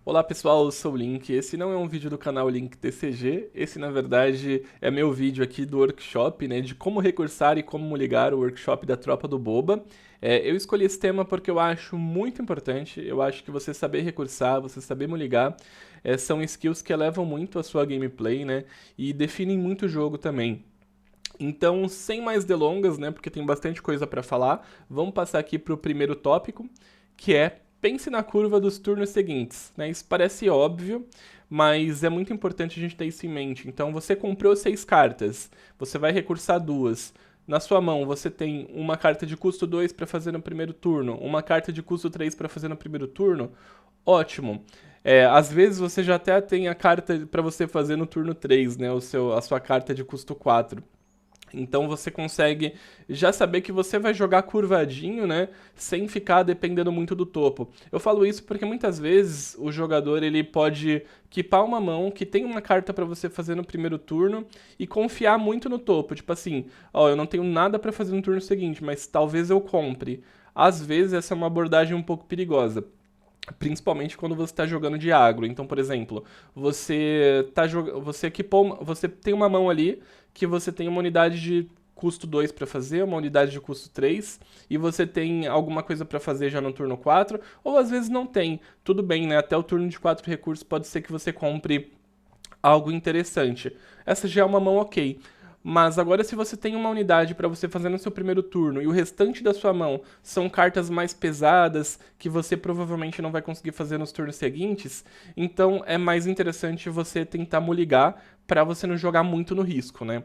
Olá pessoal, eu sou o Link. Esse não é um vídeo do canal Link TCG, esse na verdade é meu vídeo aqui do workshop, né, de como recursar e como ligar o workshop da Tropa do Boba. Eu escolhi esse tema porque eu acho muito importante, eu acho que você saber recursar, você saber ligar, são skills que elevam muito a sua gameplay, né, e definem muito o jogo também. Então, sem mais delongas, né, porque tem bastante coisa para falar, vamos passar aqui para o primeiro tópico, que é pense na curva dos turnos seguintes. Né? Isso parece óbvio, mas é muito importante a gente ter isso em mente. Então, você comprou 6 cartas, você vai recursar duas. Na sua mão, você tem uma carta de custo 2 para fazer no primeiro turno, uma carta de custo 3 para fazer no primeiro turno. Ótimo. Às vezes você já até tem a carta para você fazer no turno 3, né? A sua carta de custo 4. Então você consegue já saber que você vai jogar curvadinho, né, sem ficar dependendo muito do topo. Eu falo isso porque muitas vezes o jogador ele pode equipar uma mão que tem uma carta pra você fazer no primeiro turno e confiar muito no topo, tipo assim, ó, eu não tenho nada pra fazer no turno seguinte, mas talvez eu compre. Às vezes essa é uma abordagem um pouco perigosa. Principalmente quando você está jogando de agro. Então, por exemplo, você equipou, você tem uma mão ali que você tem uma unidade de custo 2 para fazer, uma unidade de custo 3 e você tem alguma coisa para fazer já no turno 4 ou às vezes não tem. Tudo bem, né? Até o turno de 4 recursos pode ser que você compre algo interessante. Essa já é uma mão ok. Mas agora, se você tem uma unidade para você fazer no seu primeiro turno e o restante da sua mão são cartas mais pesadas que você provavelmente não vai conseguir fazer nos turnos seguintes, então é mais interessante você tentar moligar para você não jogar muito no risco, né?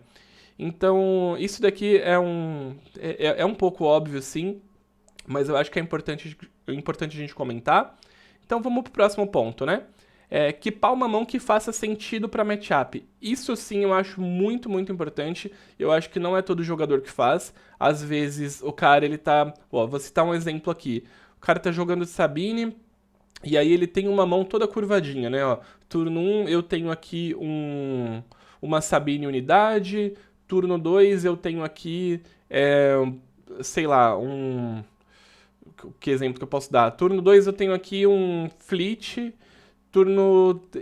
Então, isso daqui é um pouco óbvio, sim, mas eu acho que é importante a gente comentar. Então, vamos pro próximo ponto, né? Equipar uma mão que faça sentido para matchup. Isso sim eu acho muito, muito importante. Eu acho que não é todo jogador que faz. Às vezes o cara ele tá. Ó, vou citar um exemplo aqui. O cara tá jogando de Sabine e aí ele tem uma mão toda curvadinha, né? Ó, turno um eu tenho aqui uma Sabine unidade. Turno 2 eu tenho aqui. Sei lá, um. Que exemplo que eu posso dar? Turno 2 eu tenho aqui um Fleet.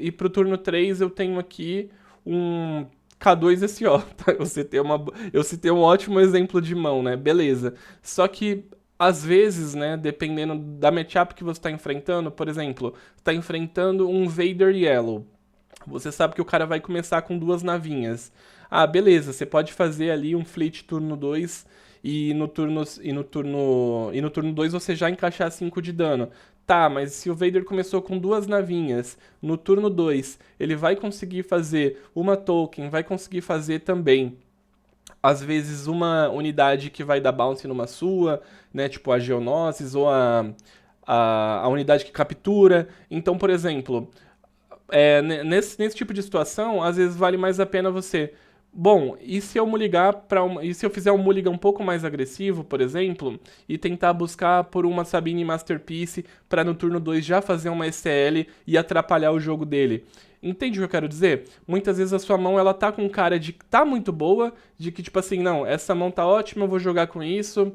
E pro turno 3 eu tenho aqui um K2SO. Tá? Eu citei um ótimo exemplo de mão, né? Beleza. Só que às vezes, né, dependendo da matchup que você está enfrentando, por exemplo, está enfrentando um Vader Yellow. Você sabe que o cara vai começar com duas navinhas. Ah, beleza, você pode fazer ali um fleet turno 2 e no turno 2 você já encaixar 5 de dano. Tá, mas se o Vader começou com duas navinhas, no turno 2 ele vai conseguir fazer uma token, vai conseguir fazer também às vezes uma unidade que vai dar bounce numa sua, né, tipo a Geonosis ou a unidade que captura. Então, por exemplo, nesse tipo de situação, às vezes vale mais a pena você. Bom, e se eu mulligar para uma, e se eu fizer um mulligan um pouco mais agressivo, por exemplo, e tentar buscar por uma Sabine Masterpiece para no turno 2 já fazer uma SL e atrapalhar o jogo dele. Entende o que eu quero dizer? Muitas vezes a sua mão ela tá com cara de que tá muito boa, de que tipo assim, não, essa mão tá ótima, eu vou jogar com isso,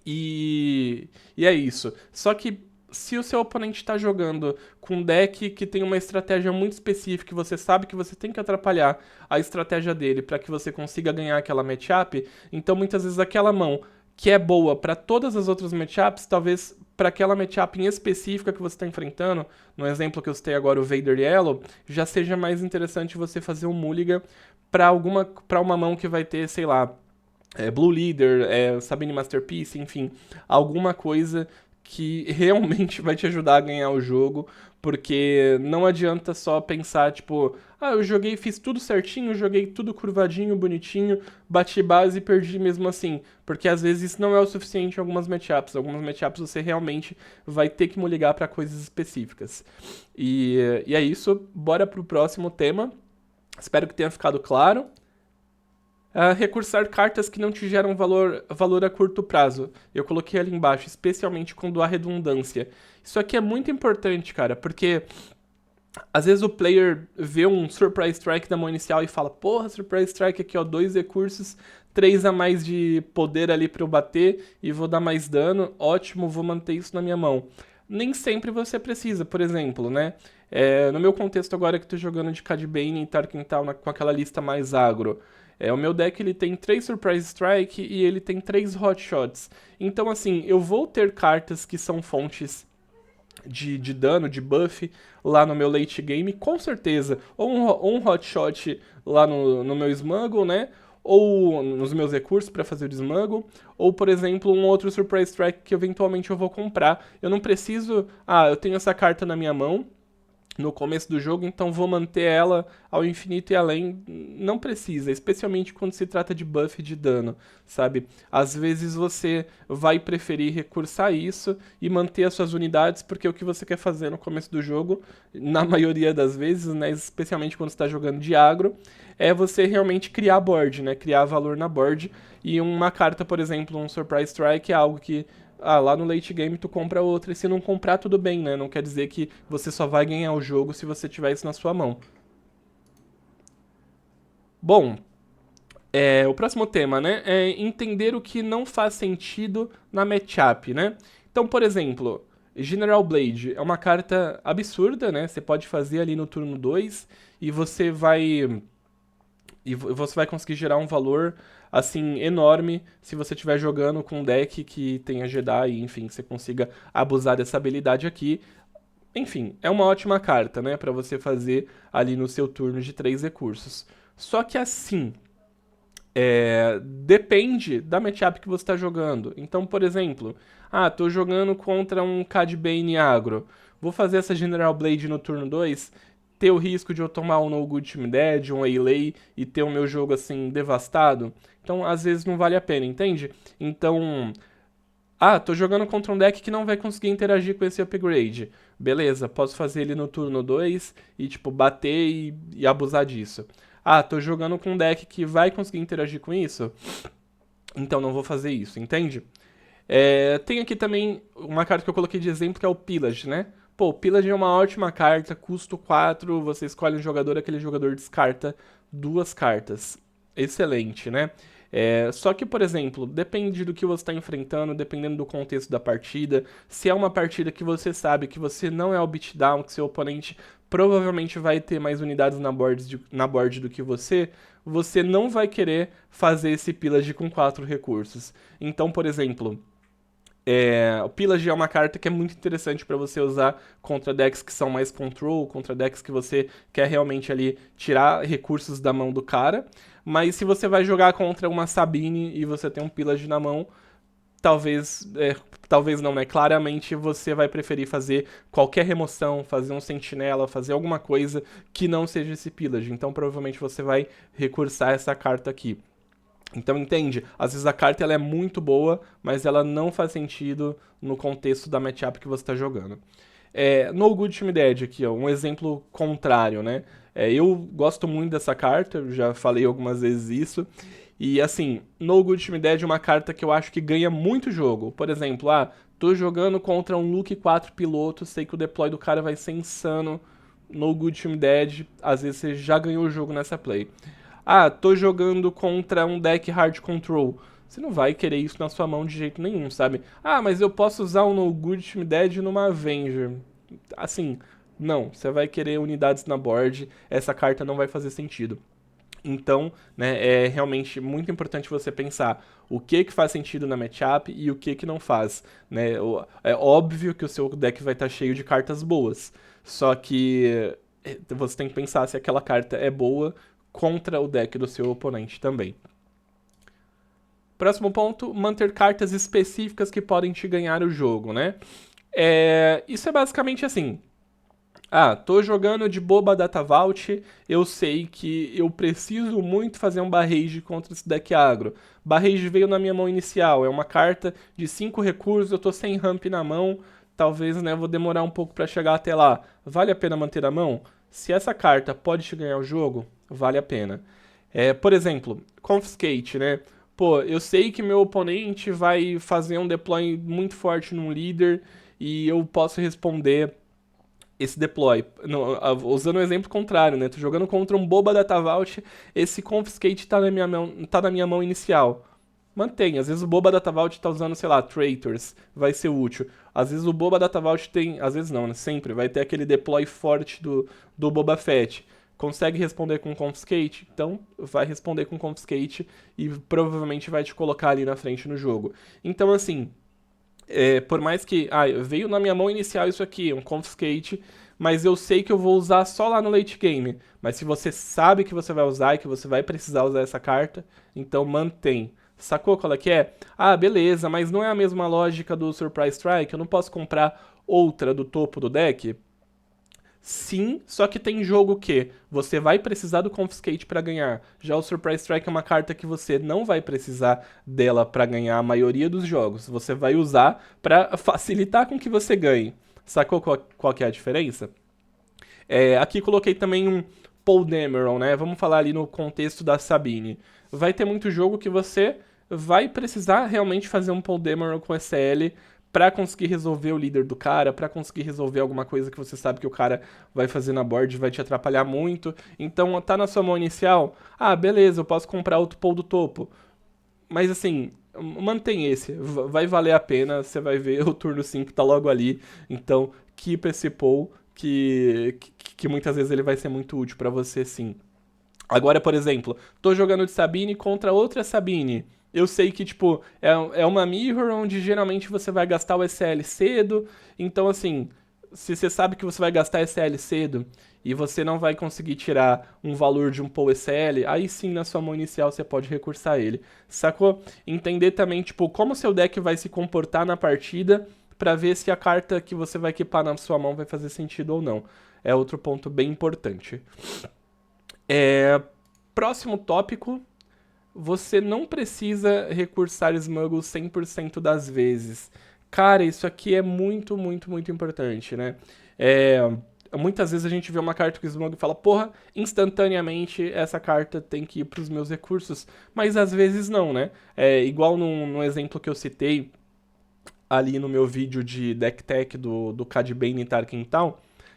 e é isso. Só que se o seu oponente está jogando com um deck que tem uma estratégia muito específica e você sabe que você tem que atrapalhar a estratégia dele para que você consiga ganhar aquela matchup, então muitas vezes aquela mão que é boa para todas as outras matchups, talvez para aquela matchup em específica que você está enfrentando, no exemplo que eu citei agora, o Vader Yellow, já seja mais interessante você fazer um mulligan para uma mão que vai ter, sei lá, Blue Leader, Sabine Masterpiece, enfim, alguma coisa que realmente vai te ajudar a ganhar o jogo, porque não adianta só pensar, tipo, ah, eu joguei, fiz tudo certinho, joguei tudo curvadinho, bonitinho, bati base e perdi mesmo assim, porque às vezes isso não é o suficiente em algumas matchups. Algumas matchups você realmente vai ter que ligar para coisas específicas. E é isso, bora pro próximo tema. Espero que tenha ficado claro. Recursar cartas que não te geram valor a curto prazo. Eu coloquei ali embaixo, especialmente quando há redundância. Isso aqui é muito importante, cara, porque às vezes o player vê um Surprise Strike da mão inicial e fala: Porra, Surprise Strike aqui, ó, 2 recursos, 3 a mais de poder ali pra eu bater e vou dar mais dano. Ótimo, vou manter isso na minha mão. Nem sempre você precisa, por exemplo, né? No meu contexto agora que tô jogando de Cad Bane e Tarkin Tal com aquela lista mais agro, o meu deck ele tem 3 Surprise Strike e ele tem 3 Hot Shots. Então assim, eu vou ter cartas que são fontes de dano, de buff lá no meu late game, com certeza. Ou um hot shot lá no meu smuggle, né? Ou nos meus recursos para fazer o smuggle. Ou, por exemplo, um outro Surprise Strike que eventualmente eu vou comprar. Eu não preciso... Ah, eu tenho essa carta na minha mão no começo do jogo, então vou manter ela ao infinito e além. Não precisa, especialmente quando se trata de buff de dano, sabe? Às vezes você vai preferir recursar isso e manter as suas unidades, porque o que você quer fazer no começo do jogo, na maioria das vezes, né, especialmente quando você está jogando de agro, é você realmente criar board, né? Criar valor na board. E uma carta, por exemplo, um Surprise Strike é algo que lá no late game tu compra outra, e se não comprar, tudo bem, né? Não quer dizer que você só vai ganhar o jogo se você tiver isso na sua mão. Bom, o próximo tema, né? É entender o que não faz sentido na matchup, né? Então, por exemplo, General Blade é uma carta absurda, né? Você pode fazer ali no turno 2 e você vai conseguir gerar um valor assim enorme se você estiver jogando com um deck que tenha Jedi, enfim, que você consiga abusar dessa habilidade aqui. Enfim, é uma ótima carta, né, para você fazer ali no seu turno de 3 recursos. Só que assim, depende da matchup que você está jogando. Então, por exemplo, tô jogando contra um Cad Bane agro. Vou fazer essa General Blade no turno 2, ter o risco de eu tomar um No Good Team Dead, um Waylay e ter o meu jogo assim devastado. Então, às vezes não vale a pena, entende? Então, tô jogando contra um deck que não vai conseguir interagir com esse upgrade. Beleza, posso fazer ele no turno 2 e, tipo, bater e abusar disso. Tô jogando com um deck que vai conseguir interagir com isso, então não vou fazer isso, entende? Tem aqui também uma carta que eu coloquei de exemplo que é o Pillage, né? Pô, o Pillage é uma ótima carta, custo 4, você escolhe um jogador, aquele jogador descarta 2 cartas. Excelente, né? Só que, por exemplo, depende do que você está enfrentando, dependendo do contexto da partida. Se é uma partida que você sabe que você não é o beatdown, que seu oponente provavelmente vai ter mais unidades na board do que você não vai querer fazer esse pillage com 4 recursos. Então, por exemplo, o Pillage é uma carta que é muito interessante para você usar contra decks que são mais control, contra decks que você quer realmente ali tirar recursos da mão do cara. Mas se você vai jogar contra uma Sabine e você tem um Pillage na mão, talvez não, né? Claramente você vai preferir fazer qualquer remoção, fazer um sentinela, fazer alguma coisa que não seja esse Pillage. Então provavelmente você vai recursar essa carta aqui. Então entende, às vezes a carta ela é muito boa, mas ela não faz sentido no contexto da matchup que você está jogando. No Good Team Dead aqui, ó, um exemplo contrário, né? Eu gosto muito dessa carta, eu já falei algumas vezes isso. E assim, No Good Team Dead é uma carta que eu acho que ganha muito jogo. Por exemplo, tô jogando contra um Luke 4 piloto, sei que o deploy do cara vai ser insano. No Good Team Dead, às vezes você já ganhou o jogo nessa play. Tô jogando contra um deck hard control. Você não vai querer isso na sua mão de jeito nenhum, sabe? Mas eu posso usar um No Good Team Dead numa Avenger. Assim, não. Você vai querer unidades na board. Essa carta não vai fazer sentido. Então, né, é realmente muito importante você pensar o que faz sentido na matchup e o que não faz, né? É óbvio que o seu deck vai estar cheio de cartas boas, só que você tem que pensar se aquela carta é boa contra o deck do seu oponente também. Próximo ponto, manter cartas específicas que podem te ganhar o jogo, né? Isso é basicamente assim. Tô jogando de boba Data Vault, eu sei que eu preciso muito fazer um barrage contra esse deck agro. Barrage veio na minha mão inicial, é uma carta de 5 recursos, eu tô sem ramp na mão, talvez, né, vou demorar um pouco para chegar até lá. Vale a pena manter a mão? Se essa carta pode te ganhar o jogo, vale a pena. Por exemplo, Confiscate, né? Pô, eu sei que meu oponente vai fazer um deploy muito forte num líder e eu posso responder esse deploy. Usando o exemplo contrário, né? Tô jogando contra um boba Data Vault, esse Confiscate tá na minha mão inicial. mantém. Às vezes o Boba Data Vault tá usando, sei lá, Traitors, vai ser útil. Às vezes o Boba Data Vault tem, às vezes não, né? Sempre vai ter aquele deploy forte do Boba Fett. Consegue responder com Confiscate? Então vai responder com Confiscate e provavelmente vai te colocar ali na frente no jogo. Então, assim, por mais que veio na minha mão inicial isso aqui, um Confiscate, mas eu sei que eu vou usar só lá no late game. Mas se você sabe que você vai usar e que você vai precisar usar essa carta, então mantém. Sacou qual é que é? Ah, beleza, mas não é a mesma lógica do Surprise Strike? Eu não posso comprar outra do topo do deck? Sim, só que tem jogo que você vai precisar do Confiscate pra ganhar. Já o Surprise Strike é uma carta que você não vai precisar dela pra ganhar a maioria dos jogos. Você vai usar pra facilitar com que você ganhe. Sacou qual que é a diferença? Aqui coloquei também um Paul Dameron, né? Vamos falar ali no contexto da Sabine. Vai ter muito jogo que você vai precisar realmente fazer um Paul Dameron com SL pra conseguir resolver o líder do cara, pra conseguir resolver alguma coisa que você sabe que o cara vai fazer na board e vai te atrapalhar muito. Então, tá na sua mão inicial? Ah, beleza, eu posso comprar outro Paul do topo. Mas assim, mantém esse, vai valer a pena, você vai ver o turno 5 tá logo ali. Então, keep esse Paul que muitas vezes ele vai ser muito útil pra você, sim. Agora, por exemplo, tô jogando de Sabine contra outra Sabine. Eu sei que, tipo, é uma mirror onde geralmente você vai gastar o SL cedo. Então, assim, se você sabe que você vai gastar SL cedo e você não vai conseguir tirar um valor de um Pool SL, aí sim, na sua mão inicial, você pode recursar ele. Sacou? Entender também, tipo, como seu deck vai se comportar na partida pra ver se a carta que você vai equipar na sua mão vai fazer sentido ou não. É outro ponto bem importante. Próximo tópico, você não precisa recursar Smuggle 100% das vezes. Cara, isso aqui é muito, muito, muito importante, né? Muitas vezes a gente vê uma carta com Smuggle e fala, porra, instantaneamente essa carta tem que ir pros meus recursos. Mas às vezes não, né? Igual no exemplo que eu citei ali no meu vídeo de deck tech do Cad Bane e Tarkin Town,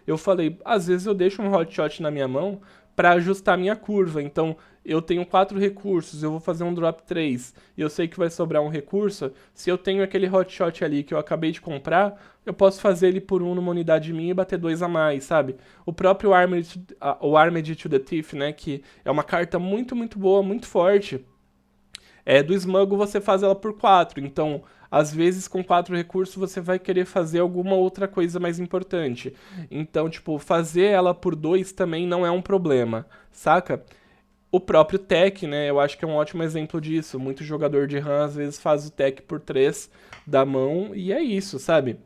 eu falei, às vezes eu deixo um hotshot na minha mão para ajustar a minha curva. Então, eu tenho 4 recursos, eu vou fazer um drop 3, e eu sei que vai sobrar um recurso. Se eu tenho aquele hotshot ali que eu acabei de comprar, eu posso fazer ele por 1 numa unidade minha e bater 2 a mais, sabe? O próprio Armed to the Teeth, né, que é uma carta muito, muito boa, muito forte. Do Smuggle você faz ela por 4, então às vezes com 4 recursos você vai querer fazer alguma outra coisa mais importante. Então, tipo, fazer ela por 2 também não é um problema, saca? O próprio tech, né, eu acho que é um ótimo exemplo disso. Muito jogador de RAM às vezes faz o tech por 3 da mão e é isso, sabe?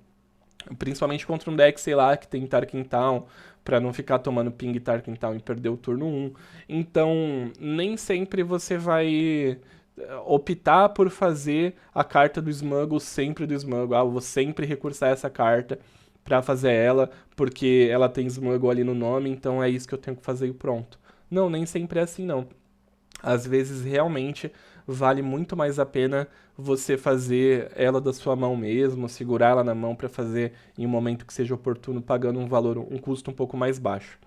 Principalmente contra um deck, sei lá, que tem Tarkin Town, pra não ficar tomando ping Tarkin Town e perder o turno 1. Então, nem sempre você vai optar por fazer a carta do Smuggle sempre do Smuggle. Ah, eu vou sempre recursar essa carta pra fazer ela, porque ela tem Smuggle ali no nome, então é isso que eu tenho que fazer e pronto. Não, nem sempre é assim, não. Às vezes, realmente, vale muito mais a pena você fazer ela da sua mão mesmo, segurar ela na mão pra fazer em um momento que seja oportuno, pagando um valor, um custo um pouco mais baixo.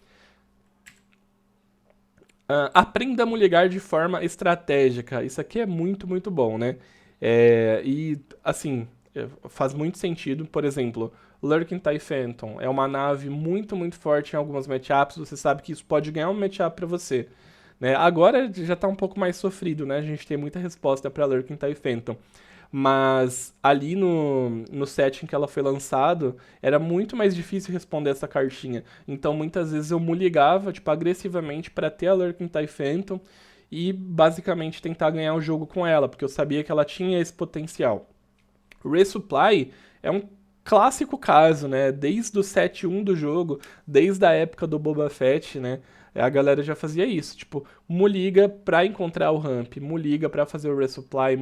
Aprenda a mulligar de forma estratégica. Isso aqui é muito, muito bom, né? E, assim, faz muito sentido. Por exemplo, Lurking TIE Phantom é uma nave muito, muito forte em algumas matchups. Você sabe que isso pode ganhar um matchup pra você. Né? Agora já tá um pouco mais sofrido, né? A gente tem muita resposta pra Lurking TIE Phantom. Mas ali no set em que ela foi lançado, era muito mais difícil responder essa cartinha. Então muitas vezes eu muligava, tipo, agressivamente pra ter a Lurking TIE Phantom e basicamente tentar ganhar o jogo com ela, porque eu sabia que ela tinha esse potencial. Resupply é um clássico caso, né? Desde o set 1 do jogo, desde a época do Boba Fett, né? A galera já fazia isso, tipo, muliga pra encontrar o ramp, muliga pra fazer o resupply,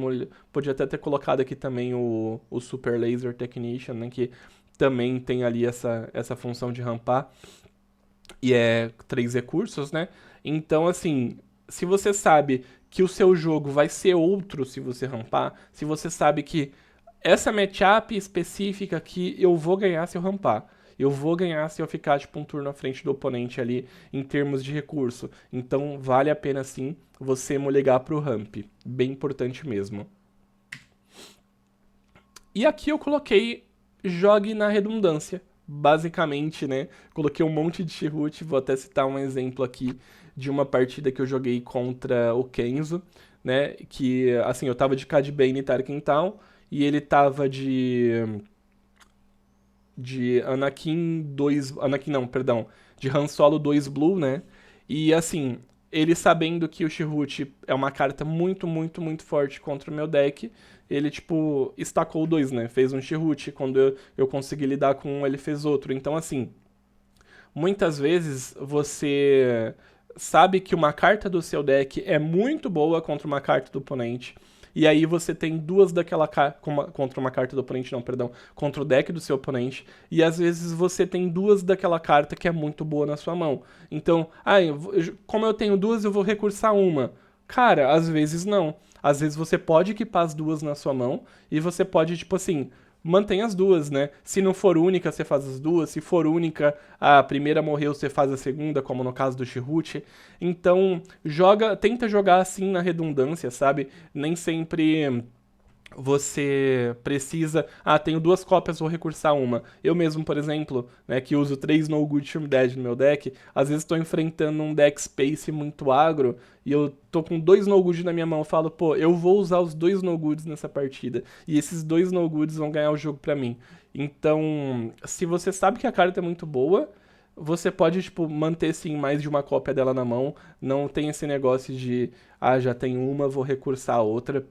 podia até ter colocado aqui também o Super Laser Technician, né? Que também tem ali essa função de rampar, e 3 recursos, né? Então, assim, se você sabe que o seu jogo vai ser outro se você rampar, se você sabe que essa matchup específica aqui eu vou ganhar se eu rampar. Eu vou ganhar se eu ficar tipo um turno à frente do oponente ali em termos de recurso. Então vale a pena sim você molegar pro ramp. Bem importante mesmo. E aqui eu coloquei jogue na redundância, basicamente, né? Coloquei um monte de Chihut, vou até citar um exemplo aqui de uma partida que eu joguei contra o Kenzo, né? Que, assim, eu tava de Cad Bane e Tarkin Town, e ele tava de Anakin 2, Anakin não, perdão, de Han Solo 2 Blue, né? E assim, ele sabendo que o Chihut é uma carta muito, muito, muito forte contra o meu deck, ele, tipo, estacou o 2, né? Fez um Chihut, quando eu consegui lidar com um, ele fez outro. Então, assim, muitas vezes você sabe que uma carta do seu deck é muito boa contra uma carta do oponente. E aí você tem duas daquela contra uma carta do oponente, não, perdão, contra o deck do seu oponente. E às vezes você tem duas daquela carta que é muito boa na sua mão. Então, como eu tenho duas, eu vou recursar uma. Cara, às vezes não. Às vezes você pode equipar as duas na sua mão e você pode, tipo assim, mantém as duas, né? Se não for única, você faz as duas. Se for única, a primeira morreu, você faz a segunda, como no caso do Chihut. Então, tenta jogar assim na redundância, sabe? Nem sempre você precisa. Ah, tenho duas cópias, vou recursar uma. Eu mesmo, por exemplo, né, que uso 3 No Good Shroom Dead no meu deck, às vezes estou enfrentando um deck space muito agro e eu tô com 2 No Good na minha mão. Eu falo, pô, eu vou usar os 2 No Goods nessa partida. E esses 2 No Goods vão ganhar o jogo pra mim. Então, se você sabe que a carta é muito boa. Você pode, tipo, manter, sim, mais de uma cópia dela na mão. Não tem esse negócio de, já tenho uma, vou recursar a outra.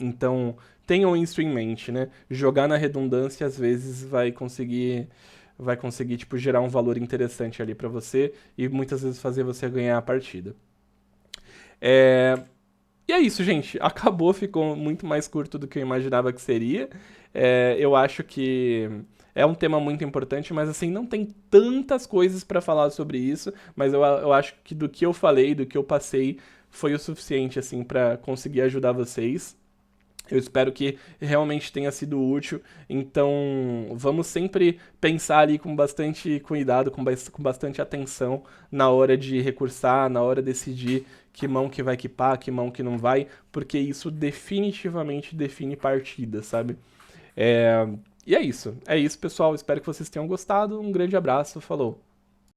Então, tenham isso em mente, né? Jogar na redundância às vezes vai conseguir tipo gerar um valor interessante ali pra você e muitas vezes fazer você ganhar a partida. É, E é isso, gente. Acabou, ficou muito mais curto do que eu imaginava que seria. Eu acho que é um tema muito importante, mas assim, não tem tantas coisas pra falar sobre isso, mas eu acho que do que eu falei, do que eu passei, foi o suficiente assim para conseguir ajudar vocês. Eu espero que realmente tenha sido útil. Então, vamos sempre pensar ali com bastante cuidado, com bastante atenção na hora de recursar, na hora de decidir que mão que vai equipar, que mão que não vai, porque isso definitivamente define partida, sabe? É, E é isso. É isso, pessoal. Espero que vocês tenham gostado. Um grande abraço. Falou.